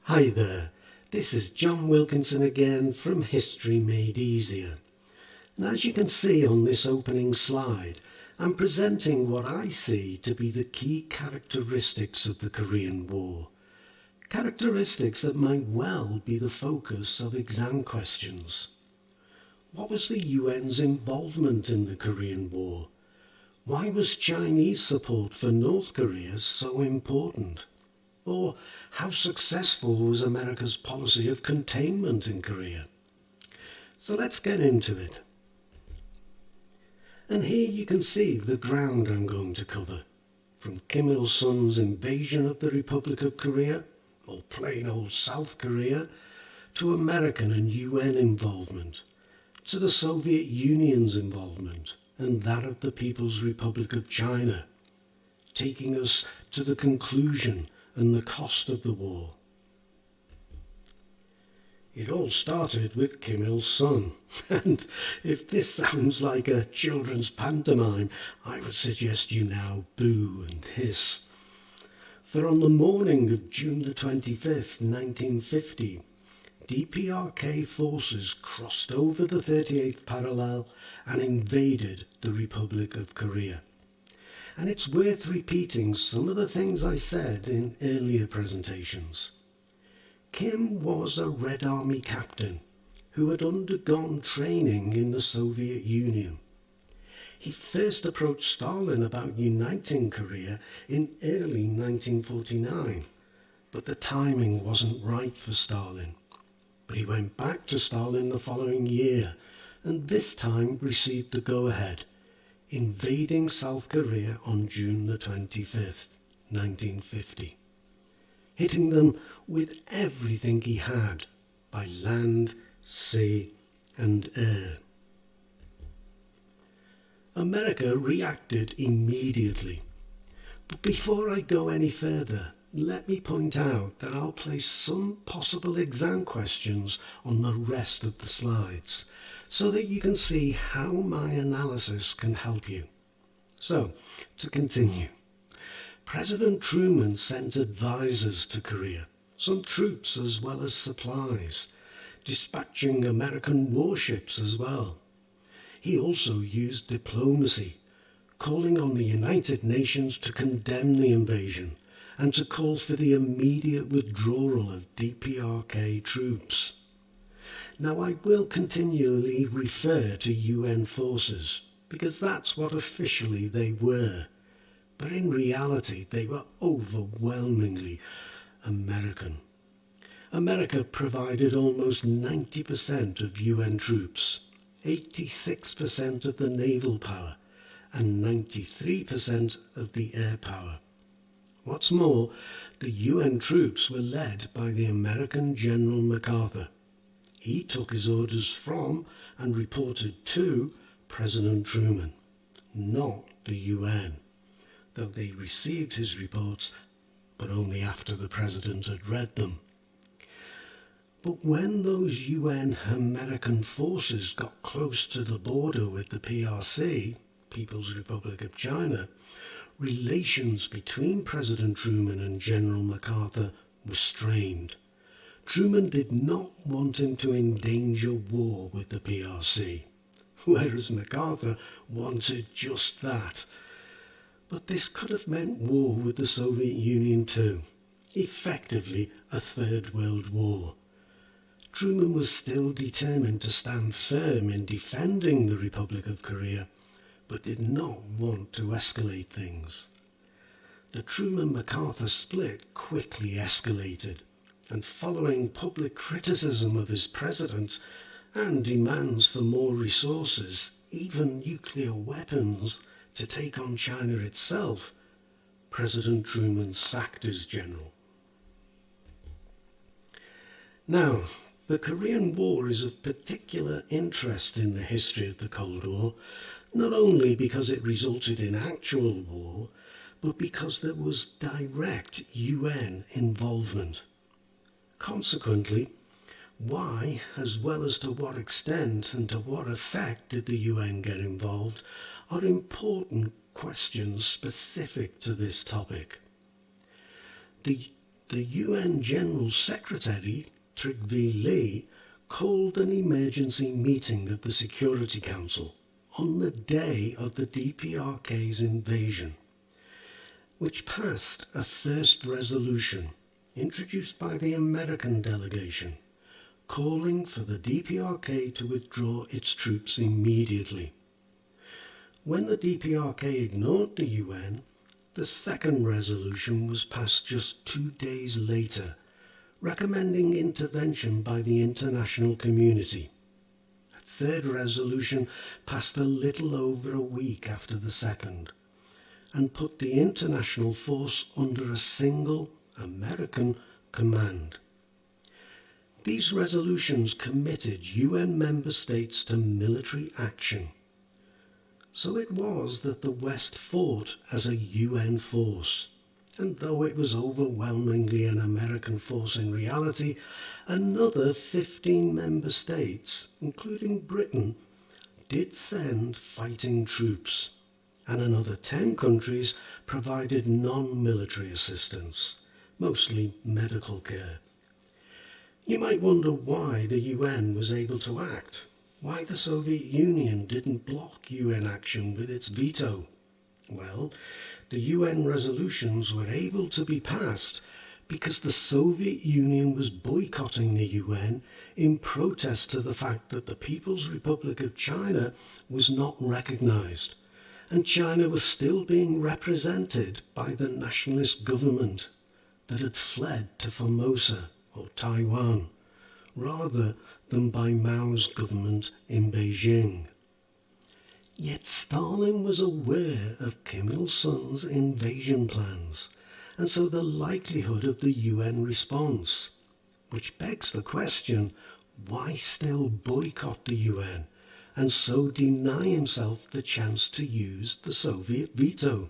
Hi there, this is John Wilkinson again from History Made Easier. And as you can see on this opening slide, I'm presenting what I see to be the key characteristics of the Korean War. Characteristics that might well be the focus of exam questions. What was the UN's involvement in the Korean War? Why was Chinese support for North Korea so important? Or how successful was America's policy of containment in Korea? So let's get into it. And here you can see the ground I'm going to cover, from Kim Il-sung's invasion of the Republic of Korea, or plain old South Korea, to American and UN involvement, to the Soviet Union's involvement, and that of the People's Republic of China, taking us to the conclusion and the cost of the war. It all started with Kim Il-sung, and if this sounds like a children's pantomime, I would suggest you now boo and hiss. For on the morning of June the 25th, 1950, DPRK forces crossed over the 38th parallel and invaded the Republic of Korea. And it's worth repeating some of the things I said in earlier presentations. Kim was a Red Army captain who had undergone training in the Soviet Union. He first approached Stalin about uniting Korea in early 1949, but the timing wasn't right for Stalin. But he went back to Stalin the following year, and this time received the go-ahead, invading South Korea on June the 25th, 1950, hitting them with everything he had by land, sea and air. America reacted immediately. But before I go any further, let me point out that I'll place some possible exam questions on the rest of the slides, so that you can see how my analysis can help you. So, to continue. President Truman sent advisors to Korea, some troops as well as supplies, dispatching American warships as well. He also used diplomacy, calling on the United Nations to condemn the invasion and to call for the immediate withdrawal of DPRK troops. Now, I will continually refer to UN forces, because that's what officially they were. But in reality, they were overwhelmingly American. America provided almost 90% of UN troops, 86% of the naval power, and 93% of the air power. What's more, the UN troops were led by the American General MacArthur. He took his orders from and reported to President Truman, not the UN, though they received his reports, but only after the President had read them. But when those UN American forces got close to the border with the PRC, People's Republic of China, relations between President Truman and General MacArthur were strained. Truman did not want him to endanger war with the PRC, whereas MacArthur wanted just that. But this could have meant war with the Soviet Union too, effectively a Third World War. Truman was still determined to stand firm in defending the Republic of Korea, but did not want to escalate things. The Truman-MacArthur split quickly escalated, and following public criticism of his president and demands for more resources, even nuclear weapons, to take on China itself, President Truman sacked his general. Now, the Korean War is of particular interest in the history of the Cold War, not only because it resulted in actual war, but because there was direct UN involvement. Consequently, why, as well as to what extent and to what effect did the UN get involved, are important questions specific to this topic. The the UN General Secretary, Trygve Lie, called an emergency meeting of the Security Council on the day of the DPRK's invasion, which passed a first resolution introduced by the American delegation, calling for the DPRK to withdraw its troops immediately. When the DPRK ignored the UN, the second resolution was passed just 2 days later, recommending intervention by the international community. A third resolution passed a little over a week after the second, and put the international force under a single American command. These resolutions committed UN member states to military action. So it was that the West fought as a UN force, and though it was overwhelmingly an American force in reality, another 15 member states, including Britain, did send fighting troops, and another 10 countries provided non-military assistance, mostly medical care. You might wonder why the UN was able to act, why the Soviet Union didn't block UN action with its veto. Well, the UN resolutions were able to be passed because the Soviet Union was boycotting the UN in protest to the fact that the People's Republic of China was not recognized, and China was still being represented by the nationalist government that had fled to Formosa or Taiwan, rather than by Mao's government in Beijing. Yet Stalin was aware of Kim Il-sung's invasion plans, and so the likelihood of the UN response, which begs the question, why still boycott the UN and so deny himself the chance to use the Soviet veto?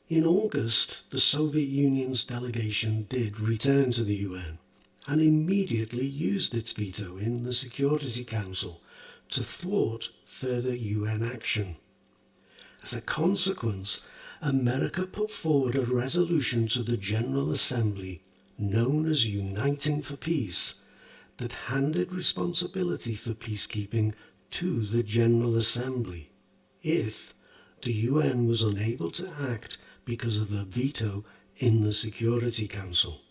In August, the Soviet Union's delegation did return to the UN and immediately used its veto in the Security Council to thwart further UN action. As a consequence, America put forward a resolution to the General Assembly known as Uniting for Peace that handed responsibility for peacekeeping to the General Assembly if the UN was unable to act because of a veto in the Security Council.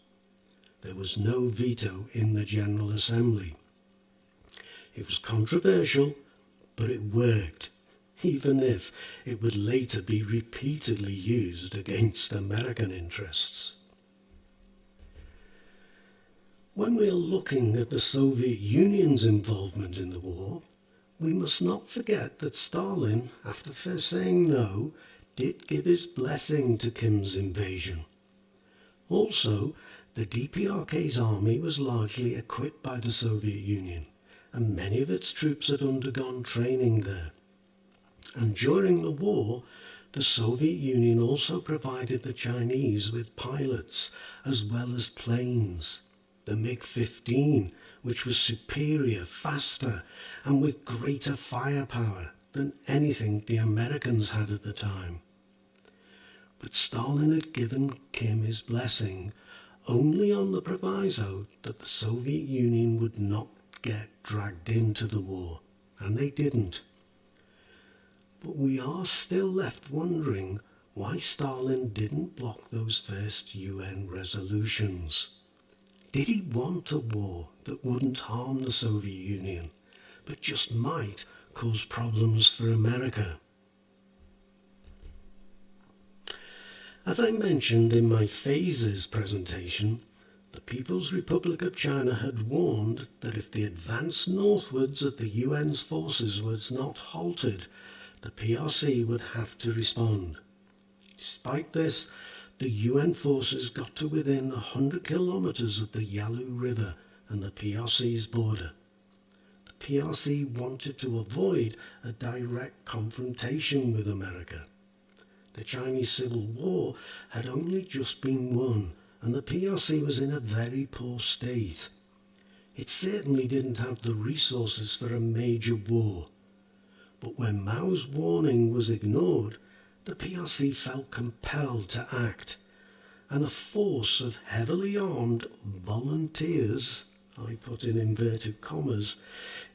There was no veto in the General Assembly. It was controversial, but it worked, even if it would later be repeatedly used against American interests. When we are looking at the Soviet Union's involvement in the war, we must not forget that Stalin, after first saying no, did give his blessing to Kim's invasion. Also, the DPRK's army was largely equipped by the Soviet Union, and many of its troops had undergone training there. And during the war, the Soviet Union also provided the Chinese with pilots as well as planes. The MiG-15, which was superior, faster, and with greater firepower than anything the Americans had at the time. But Stalin had given Kim his blessing only on the proviso that the Soviet Union would not get dragged into the war, and they didn't. But we are still left wondering why Stalin didn't block those first UN resolutions. Did he want a war that wouldn't harm the Soviet Union, but just might cause problems for America? As I mentioned in my phases presentation, the People's Republic of China had warned that if the advance northwards of the UN's forces was not halted, the PRC would have to respond. Despite this, the UN forces got to within 100 kilometers of the Yalu River and the PRC's border. The PRC wanted to avoid a direct confrontation with America. The Chinese Civil War had only just been won, and the PRC was in a very poor state. It certainly didn't have the resources for a major war. But when Mao's warning was ignored, the PRC felt compelled to act, and a force of heavily armed volunteers, I put in inverted commas,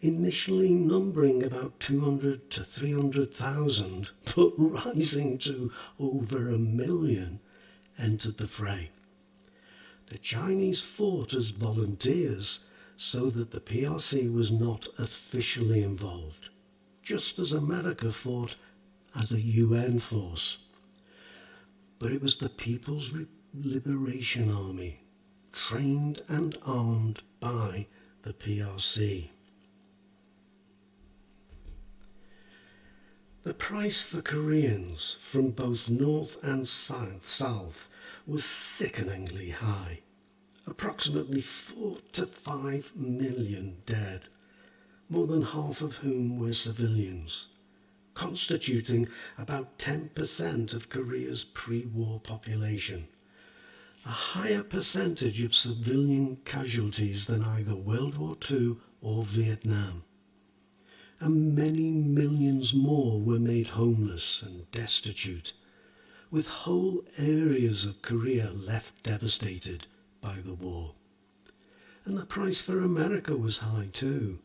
initially numbering about 200 to 300,000, but rising to over 1 million, entered the fray. The Chinese fought as volunteers so that the PRC was not officially involved, just as America fought as a UN force. But it was the People's Liberation Army, trained and armed by the PRC. The price for Koreans from both north and south was sickeningly high. Approximately 4 to 5 million dead, more than half of whom were civilians, constituting about 10% of Korea's pre-war population, a higher percentage of civilian casualties than either World War II or Vietnam. And many millions more were made homeless and destitute, with whole areas of Korea left devastated by the war. And the price for America was high too.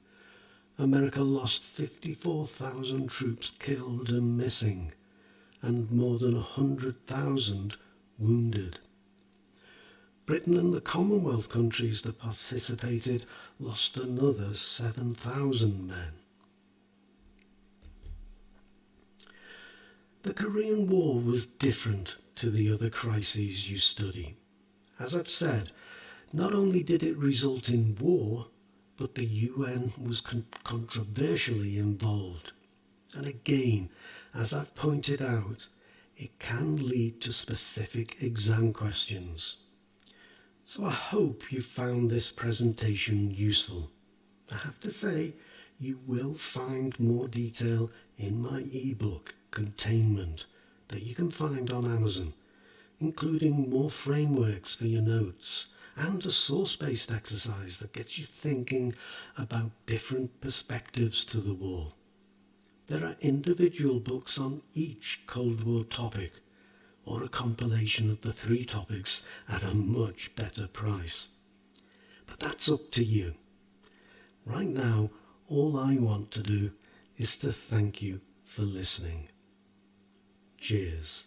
America lost 54,000 troops killed and missing, and more than 100,000 wounded. Britain and the Commonwealth countries that participated lost another 7,000 men. The Korean War was different to the other crises you study. As I've said, not only did it result in war, but the UN was controversially involved. And again, as I've pointed out, it can lead to specific exam questions. So I hope you found this presentation useful. I have to say, you will find more detail in my ebook, Containment, that you can find on Amazon, including more frameworks for your notes and a source-based exercise that gets you thinking about different perspectives to the war. There are individual books on each Cold War topic, or a compilation of the 3 topics at a much better price. But that's up to you. Right now, all I want to do is to thank you for listening. Cheers.